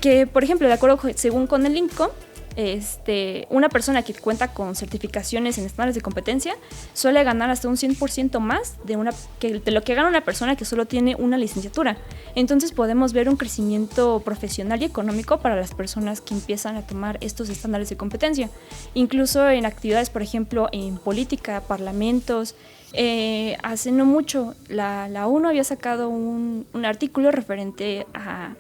que, por ejemplo, de acuerdo según con el IMCO, una persona que cuenta con certificaciones en estándares de competencia suele ganar hasta un 100% más de lo que gana una persona que solo tiene una licenciatura. Entonces podemos ver un crecimiento profesional y económico para las personas que empiezan a tomar estos estándares de competencia. Incluso en actividades, por ejemplo, en política, parlamentos. Hace no mucho la ONU había sacado un artículo referente a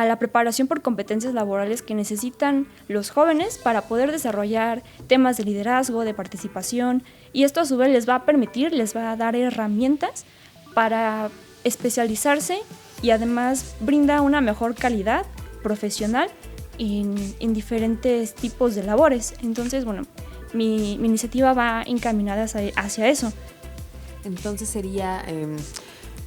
la preparación por competencias laborales que necesitan los jóvenes para poder desarrollar temas de liderazgo, de participación, y esto a su vez les va a dar herramientas para especializarse y además brinda una mejor calidad profesional en diferentes tipos de labores. Entonces, bueno, mi iniciativa va encaminada hacia eso. Entonces sería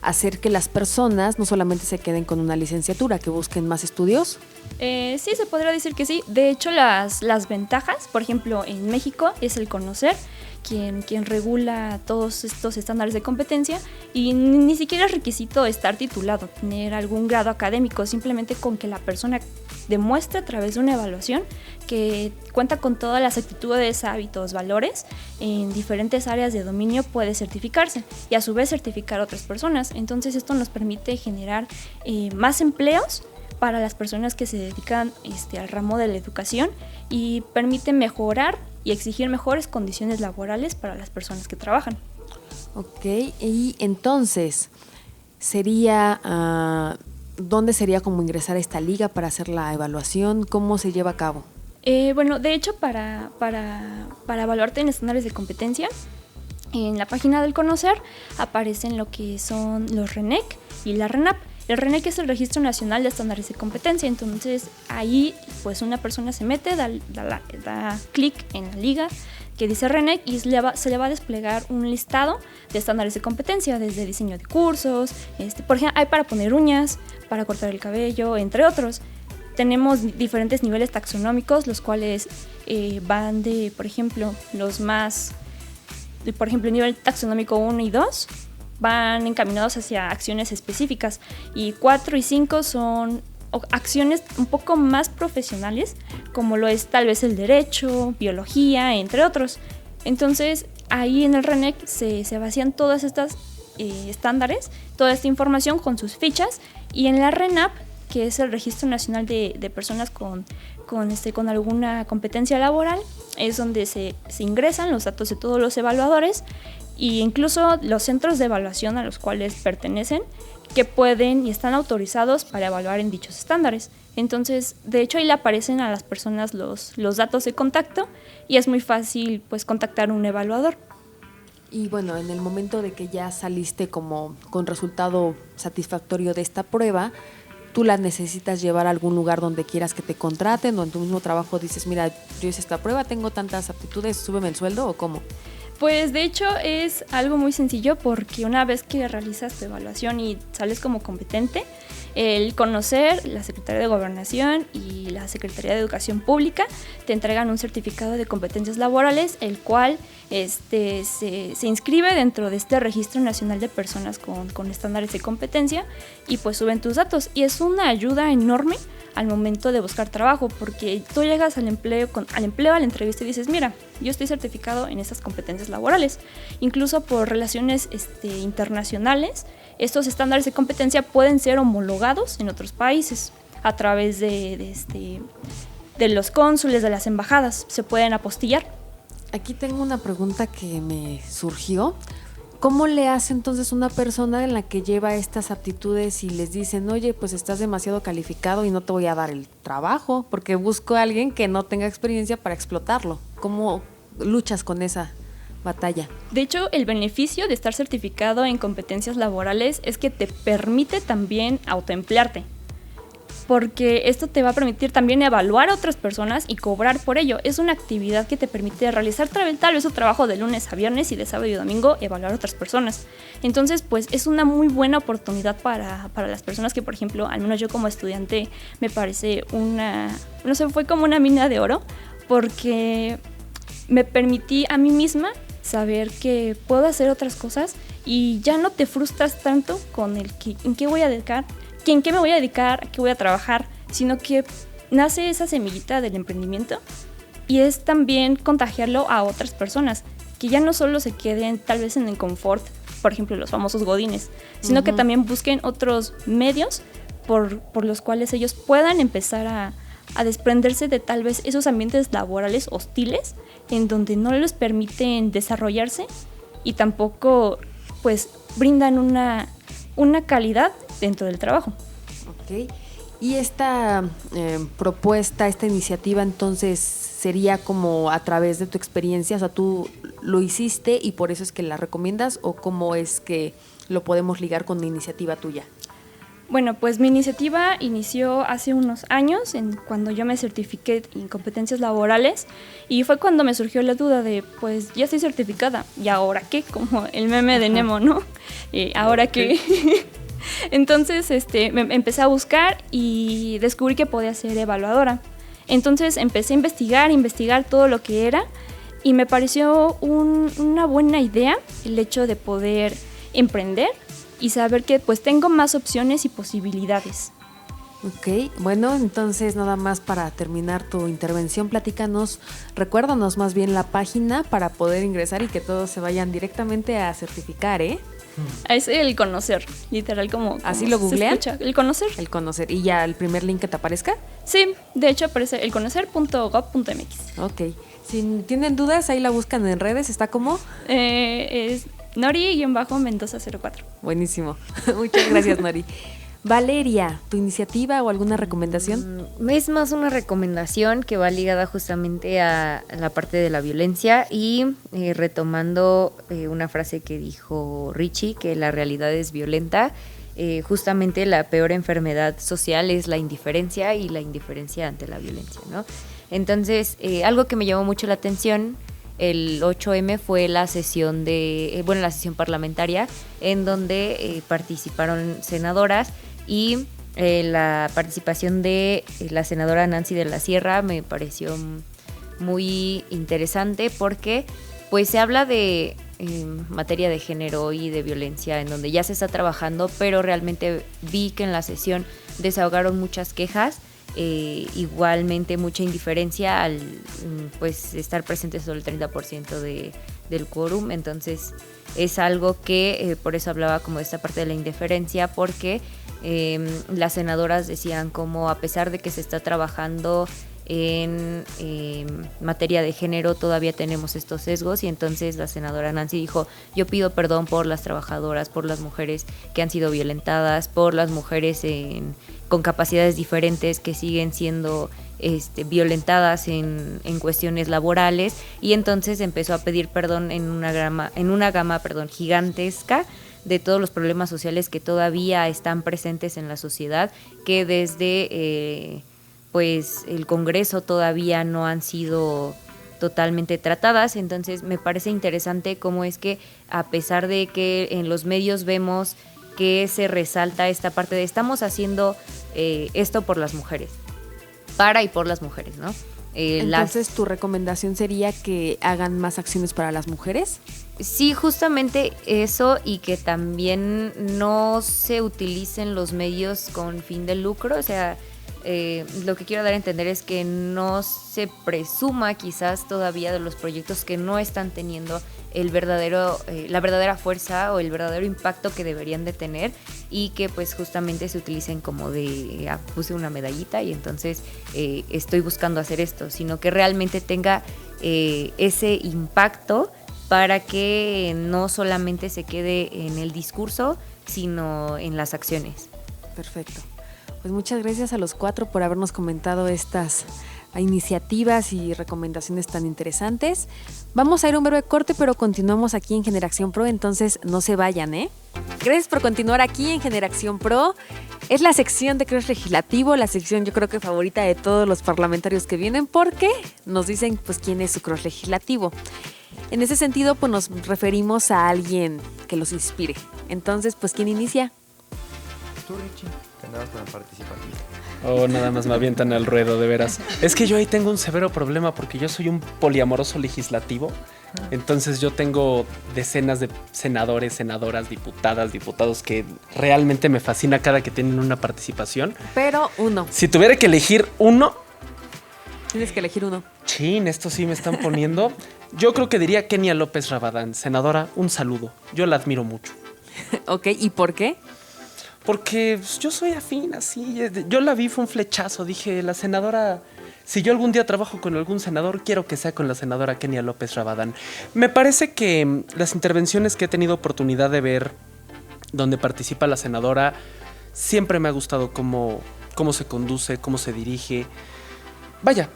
hacer que las personas no solamente se queden con una licenciatura, que busquen más estudios. Sí, se podría decir que sí. De hecho, las ventajas, por ejemplo, en México es el CONOCER, quien regula todos estos estándares de competencia, y ni siquiera es requisito estar titulado, tener algún grado académico, simplemente con que la persona demuestre a través de una evaluación que cuenta con todas las actitudes, hábitos, valores en diferentes áreas de dominio, puede certificarse y a su vez certificar a otras personas. Entonces esto nos permite generar más empleos para las personas que se dedican al ramo de la educación y permite mejorar y exigir mejores condiciones laborales para las personas que trabajan. Ok, y entonces sería... ¿dónde sería como ingresar a esta liga para hacer la evaluación? ¿Cómo se lleva a cabo? Bueno, de hecho, para evaluarte en estándares de competencia, en la página del CONOCER aparecen lo que son los RENEC y la RENAP. El RENEC es el Registro Nacional de Estándares de Competencia, entonces ahí pues una persona se mete, da clic en la liga que dice RENEC y se le va a desplegar un listado de estándares de competencia, desde diseño de cursos, por ejemplo, hay para poner uñas, para cortar el cabello, entre otros. Tenemos diferentes niveles taxonómicos, los cuales van de, por ejemplo, nivel taxonómico 1 y 2, van encaminados hacia acciones específicas, y 4 y 5 son acciones un poco más profesionales, como lo es tal vez el derecho, biología, entre otros. Entonces ahí en el RENEC se vacían todas estas estándares, toda esta información con sus fichas, y en la RENAP, que es el Registro Nacional de Personas con alguna competencia laboral, es donde se ingresan los datos de todos los evaluadores e incluso los centros de evaluación a los cuales pertenecen, que pueden y están autorizados para evaluar en dichos estándares. Entonces, de hecho, ahí le aparecen a las personas los datos de contacto y es muy fácil pues contactar a un evaluador. Y bueno, en el momento de que ya saliste como con resultado satisfactorio de esta prueba, ¿tú la necesitas llevar a algún lugar donde quieras que te contraten, o en tu mismo trabajo dices, mira, yo hice esta prueba, tengo tantas aptitudes, súbeme el sueldo, o cómo? Pues de hecho es algo muy sencillo, porque una vez que realizas tu evaluación y sales como competente, el CONOCER, la Secretaría de Gobernación y la Secretaría de Educación Pública te entregan un certificado de competencias laborales, el cual se inscribe dentro de este Registro Nacional de Personas con estándares de competencia, y pues suben tus datos, y es una ayuda enorme al momento de buscar trabajo, porque tú llegas al empleo, a la entrevista y dices, mira, yo estoy certificado en estas competencias laborales. Incluso por relaciones internacionales, estos estándares de competencia pueden ser homologados en otros países a través de los cónsules, de las embajadas, se pueden apostillar. Aquí tengo una pregunta que me surgió. ¿Cómo le hace entonces una persona en la que lleva estas aptitudes y les dicen, oye, pues estás demasiado calificado y no te voy a dar el trabajo porque busco a alguien que no tenga experiencia para explotarlo? ¿Cómo luchas con esa batalla? De hecho, el beneficio de estar certificado en competencias laborales es que te permite también autoemplearte. porque esto te va a permitir también evaluar a otras personas y cobrar por ello. Es una actividad que te permite realizar tal vez tu trabajo de lunes a viernes y de sábado y domingo evaluar a otras personas. Entonces, pues es una muy buena oportunidad para las personas que, por ejemplo, al menos yo como estudiante, me parece fue como una mina de oro, porque me permití a mí misma saber que puedo hacer otras cosas y ya no te frustras tanto con en qué voy a dedicar, en qué me voy a dedicar, a qué voy a trabajar, sino que nace esa semillita del emprendimiento y es también contagiarlo a otras personas, que ya no solo se queden tal vez en el confort, por ejemplo los famosos godines, sino que también busquen otros medios por los cuales ellos puedan empezar a desprenderse de tal vez esos ambientes laborales hostiles en donde no les permiten desarrollarse y tampoco pues brindan una calidad dentro del trabajo. Ok. Y esta propuesta, esta iniciativa, entonces, ¿sería como a través de tu experiencia? O sea, ¿tú lo hiciste y por eso es que la recomiendas? ¿O cómo es que lo podemos ligar con una iniciativa tuya? Bueno, pues mi iniciativa inició hace unos años, cuando yo me certifiqué en competencias laborales, y fue cuando me surgió la duda de, pues ya estoy certificada, ¿y ahora qué? Como el meme de Nemo, ¿no? ¿Ahora qué? Entonces me empecé a buscar y descubrí que podía ser evaluadora. Entonces empecé a investigar todo lo que era, y me pareció una buena idea el hecho de poder emprender y saber que pues tengo más opciones y posibilidades. Ok, bueno, entonces nada más para terminar tu intervención, recuérdanos más bien la página para poder ingresar y que todos se vayan directamente a certificar, ¿eh? Es el conocer, literal como ¿así lo googlean? Se escucha, el conocer. El conocer, ¿y ya el primer link que te aparezca? Sí, de hecho aparece elconocer.gov.mx. Ok, si tienen dudas, ahí la buscan en redes, ¿está como? Es Nori-Mendoza04. Buenísimo, muchas gracias, Nori. Valeria, ¿tu iniciativa o alguna recomendación? Es más una recomendación que va ligada justamente a la parte de la violencia y retomando una frase que dijo Richie, que la realidad es violenta. Justamente la peor enfermedad social es la indiferencia y la indiferencia ante la violencia, ¿no? Entonces, algo que me llamó mucho la atención el 8M fue la sesión la sesión parlamentaria en donde participaron senadoras y la participación de la senadora Nancy de la Sierra me pareció muy interesante porque pues se habla de materia de género y de violencia en donde ya se está trabajando, pero realmente vi que en la sesión desahogaron muchas quejas, igualmente mucha indiferencia al pues estar presente solo el 30% del quórum. Entonces es algo que por eso hablaba como de esta parte de la indiferencia, porque las senadoras decían como a pesar de que se está trabajando en materia de género todavía tenemos estos sesgos, y entonces la senadora Nancy dijo: yo pido perdón por las trabajadoras, por las mujeres que han sido violentadas, por las mujeres con capacidades diferentes que siguen siendo violentadas en cuestiones laborales, y entonces empezó a pedir perdón en una gama gigantesca de todos los problemas sociales que todavía están presentes en la sociedad, que desde pues el Congreso todavía no han sido totalmente tratadas. Entonces me parece interesante cómo es que a pesar de que en los medios vemos que se resalta esta parte de estamos haciendo esto por las mujeres, para y por las mujeres, ¿no? Entonces, ¿tu recomendación sería que hagan más acciones para las mujeres? Sí, justamente eso, y que también no se utilicen los medios con fin de lucro. O sea, lo que quiero dar a entender es que no se presuma quizás todavía de los proyectos que no están teniendo la verdadera fuerza o el verdadero impacto que deberían de tener, y que pues justamente se utilicen como de puse una medallita y entonces estoy buscando hacer esto, sino que realmente tenga ese impacto para que no solamente se quede en el discurso, sino en las acciones. Perfecto. Pues muchas gracias a los 4 por habernos comentado estas iniciativas y recomendaciones tan interesantes. Vamos a ir a un breve corte, pero continuamos aquí en Generación Pro, entonces no se vayan, ¿eh? Gracias por continuar aquí en Generación Pro. Es la sección de Crush Legislativo, la sección yo creo que favorita de todos los parlamentarios que vienen, porque nos dicen pues quién es su Crush Legislativo. En ese sentido, pues nos referimos a alguien que los inspire. Entonces, pues, ¿quién inicia? Tú, Richie, que andabas tan participativa. Oh, nada más me avientan al ruedo, de veras. Es que yo ahí tengo un severo problema porque yo soy un poliamoroso legislativo. Entonces yo tengo decenas de senadores, senadoras, diputadas, diputados que realmente me fascina cada que tienen una participación. Pero uno. Si tuviera que elegir uno... Tienes que elegir uno. Chin, esto sí me están poniendo. Yo creo que diría Kenia López Rabadán. Senadora, un saludo. Yo la admiro mucho. Ok, ¿y por qué? Porque pues, yo soy afín, así. Yo la vi, fue un flechazo. Dije, la senadora... Si yo algún día trabajo con algún senador, quiero que sea con la senadora Kenia López Rabadán. Me parece que las intervenciones que he tenido oportunidad de ver donde participa la senadora, siempre me ha gustado cómo se conduce, cómo se dirige. Vaya,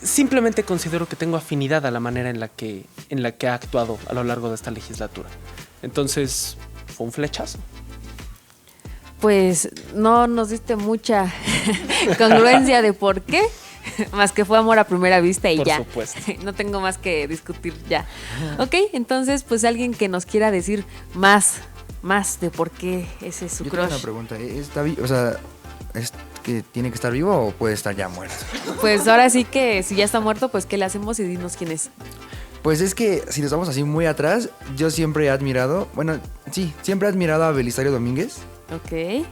simplemente considero que tengo afinidad a la manera en la que ha actuado a lo largo de esta legislatura. Entonces, fue un flechazo. Pues no nos diste mucha congruencia de por qué, más que fue amor a primera vista y Por ya. supuesto. No tengo más que discutir ya. Ok, entonces pues alguien que nos quiera decir más de por qué ese es su Yo tengo crush. una pregunta. ¿Está vivo? O sea, ¿es que tiene que estar vivo o puede estar ya muerto? Pues ahora sí que si ya está muerto, pues ¿qué le hacemos? Y dinos quién es. Pues es que si nos vamos así muy atrás, yo siempre he admirado, siempre he admirado a Belisario Domínguez. Ok.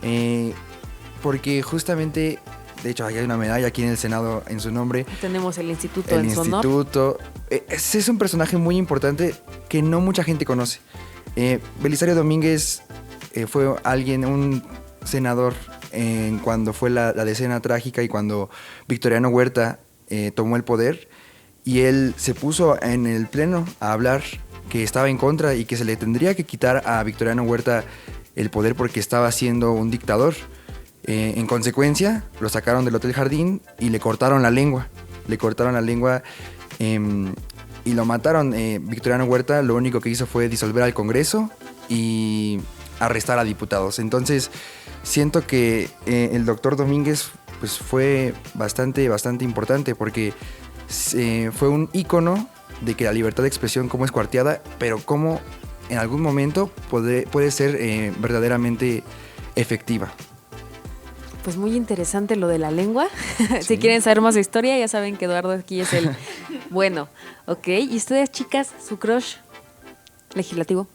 Porque justamente, de hecho, hay una medalla aquí en el Senado en su nombre. Tenemos el instituto El en su honor. instituto. Es un personaje muy importante que no mucha gente conoce. Belisario Domínguez fue un senador cuando fue la decena trágica y cuando Victoriano Huerta tomó el poder. Y él se puso en el pleno a hablar que estaba en contra y que se le tendría que quitar a Victoriano Huerta el poder porque estaba siendo un dictador. En consecuencia, lo sacaron del Hotel Jardín y le cortaron la lengua. Y lo mataron. Victoriano Huerta lo único que hizo fue disolver al Congreso y arrestar a diputados. Entonces, siento que el doctor Domínguez pues, fue bastante importante porque fue un ícono de que la libertad de expresión cómo es cuarteada, pero cómo en algún momento puede ser verdaderamente efectiva. Pues muy interesante lo de la lengua. Si quieren saber más de historia, ya saben que Eduardo aquí es el bueno. Ok, ¿y ustedes, chicas, su crush legislativo?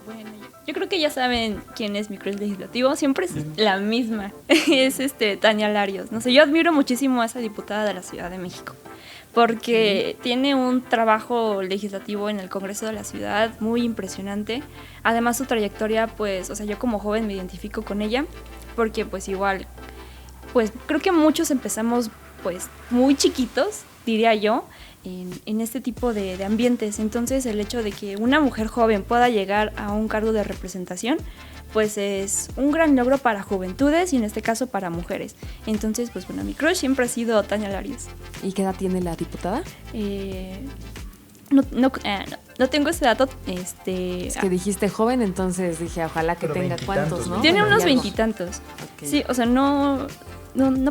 Bueno, yo creo que ya saben quién es mi crush legislativo. Siempre es la misma. Es Tania Larios. No sé, yo admiro muchísimo a esa diputada de la Ciudad de México. Porque tiene un trabajo legislativo en el Congreso de la Ciudad muy impresionante. Además su trayectoria, pues, o sea, yo como joven me identifico con ella. Porque pues igual, pues creo que muchos empezamos pues muy chiquitos, diría yo, en este tipo de ambientes. Entonces el hecho de que una mujer joven pueda llegar a un cargo de representación, pues es un gran logro para juventudes y en este caso para mujeres. Entonces, pues bueno, mi crush siempre ha sido Tania Larios. ¿Y qué edad tiene la diputada? No tengo ese dato. Es que dijiste joven, entonces dije, ojalá que Pero tenga cuántos, ¿no? Tiene unos Y algo. 20 y tantos. Ok. Sí, o sea, no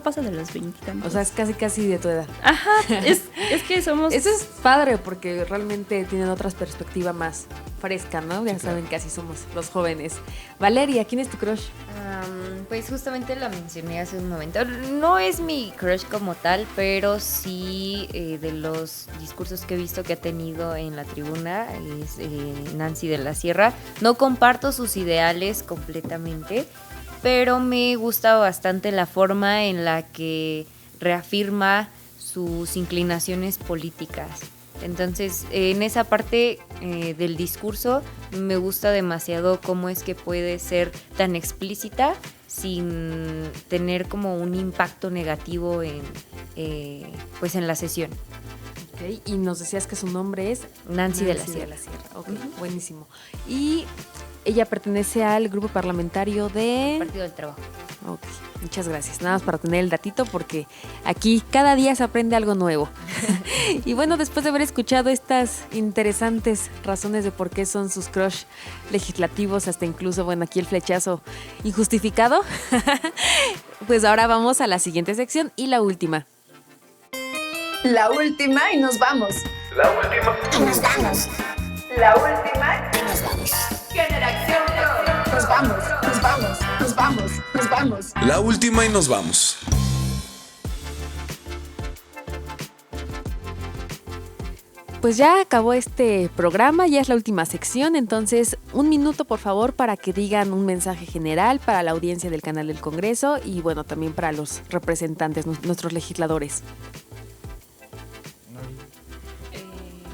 pasa de los 20 y tantos. O sea, es casi de tu edad. Ajá, es que somos... Eso es padre porque realmente tienen otra perspectiva más fresca, ¿no? Ya saben que así somos los jóvenes. Valeria, ¿quién es tu crush? Pues justamente la mencioné hace un momento. No es mi crush como tal, pero sí de los discursos que he visto que ha tenido en la tribuna es Nancy de la Sierra. No comparto sus ideales completamente, pero me gusta bastante la forma en la que reafirma sus inclinaciones políticas. Entonces, en esa parte del discurso me gusta demasiado cómo es que puede ser tan explícita sin tener como un impacto negativo pues en la sesión. Okay. Y nos decías que su nombre es Nancy de la Sierra. Ok, buenísimo. Y ella pertenece al grupo parlamentario de... Partido del Trabajo. Ok, muchas gracias. Nada más para tener el datito porque aquí cada día se aprende algo nuevo. Y bueno, después de haber escuchado estas interesantes razones de por qué son sus crush legislativos, hasta incluso, bueno, aquí el flechazo injustificado, pues ahora vamos a la siguiente sección y la última. La última y nos vamos. La última. La última y nos vamos. Generación Pro. Nos vamos, nos vamos, nos vamos, nos vamos. La última y nos vamos. Pues ya acabó este programa, ya es la última sección, entonces 1 minuto por favor para que digan un mensaje general para la audiencia del canal del Congreso y bueno, también para los representantes, nuestros legisladores.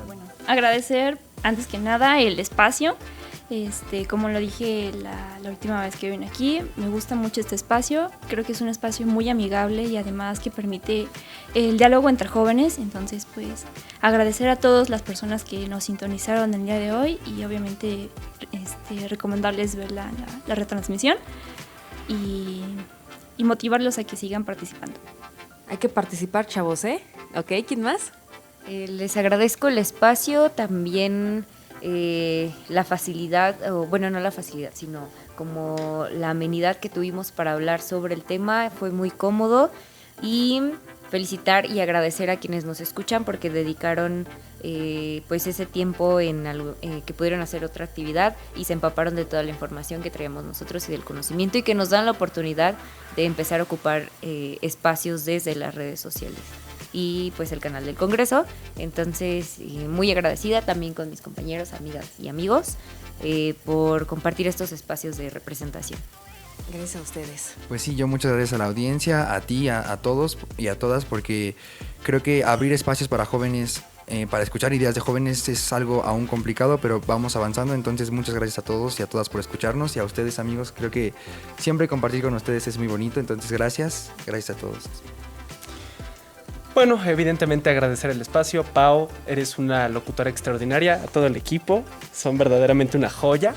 Bueno, agradecer antes que nada el espacio. Como lo dije la última vez que vine aquí, me gusta mucho este espacio. Creo que es un espacio muy amigable y además que permite el diálogo entre jóvenes. Entonces, pues, agradecer a todas las personas que nos sintonizaron el día de hoy y obviamente recomendarles ver la retransmisión y motivarlos a que sigan participando. Hay que participar, chavos, ¿eh? Ok, ¿quién más? Les agradezco el espacio, también la facilidad, o bueno, no la facilidad, sino como la amenidad que tuvimos para hablar sobre el tema, fue muy cómodo y felicitar y agradecer a quienes nos escuchan porque dedicaron pues ese tiempo en algo, que pudieron hacer otra actividad y se empaparon de toda la información que traíamos nosotros y del conocimiento y que nos dan la oportunidad de empezar a ocupar espacios desde las redes sociales y pues el canal del Congreso. Entonces, muy agradecida también con mis compañeros, amigas y amigos por compartir estos espacios de representación. Gracias a ustedes. Pues sí, yo muchas gracias a la audiencia, a ti, a todos y a todas, porque creo que abrir espacios para jóvenes, para escuchar ideas de jóvenes es algo aún complicado, pero vamos avanzando. Entonces, muchas gracias a todos y a todas por escucharnos y a ustedes, amigos. Creo que siempre compartir con ustedes es muy bonito, entonces gracias a todos. Bueno, evidentemente agradecer el espacio. Pau, eres una locutora extraordinaria, a todo el equipo, son verdaderamente una joya.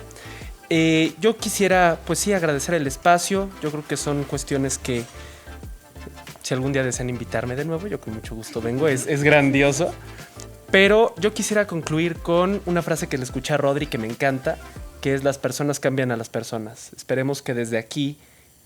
Yo quisiera, pues sí, agradecer el espacio. Yo creo que son cuestiones que, si algún día desean invitarme de nuevo, yo con mucho gusto vengo, es grandioso. Pero yo quisiera concluir con una frase que le escuché a Rodri que me encanta, que es: las personas cambian a las personas. Esperemos que desde aquí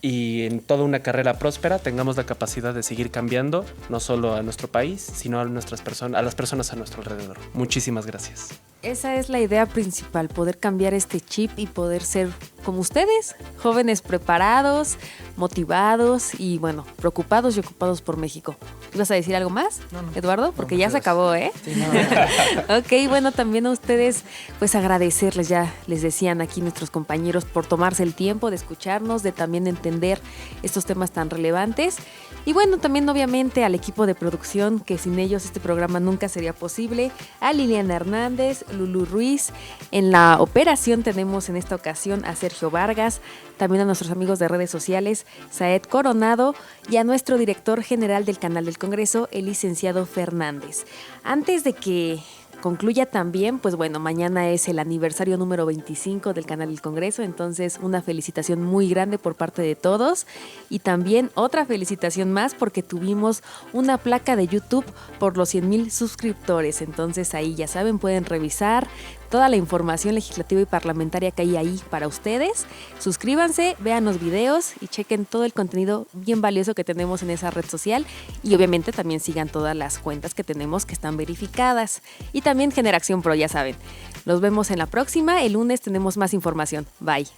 y en toda una carrera próspera tengamos la capacidad de seguir cambiando, no solo a nuestro país, sino a las personas a nuestro alrededor. Muchísimas gracias. Esa es la idea principal, poder cambiar este chip y poder ser como ustedes, jóvenes preparados, motivados y bueno, preocupados y ocupados por México. ¿Ibas a decir algo más, Eduardo? Porque ya se acabó, ¿eh? Sí, no. Ok, bueno, también a ustedes, pues agradecerles, ya les decían aquí nuestros compañeros, por tomarse el tiempo de escucharnos, de también entender estos temas tan relevantes. Y bueno, también obviamente al equipo de producción, que sin ellos este programa nunca sería posible, a Liliana Hernández, Lulú Ruiz. En la operación tenemos en esta ocasión a Sergio Vargas, también a nuestros amigos de redes sociales, Saed Coronado, y a nuestro director general del canal del Congreso, el licenciado Fernández. Antes de que concluya también, pues bueno, mañana es el aniversario número 25 del canal del Congreso, entonces una felicitación muy grande por parte de todos y también otra felicitación más porque tuvimos una placa de YouTube por los 100,000 suscriptores, entonces ahí ya saben, pueden revisar toda la información legislativa y parlamentaria que hay ahí para ustedes. Suscríbanse, vean los videos y chequen todo el contenido bien valioso que tenemos en esa red social y obviamente también sigan todas las cuentas que tenemos que están verificadas. Y también Generación Pro, ya saben. Los vemos en la próxima, el lunes tenemos más información. Bye.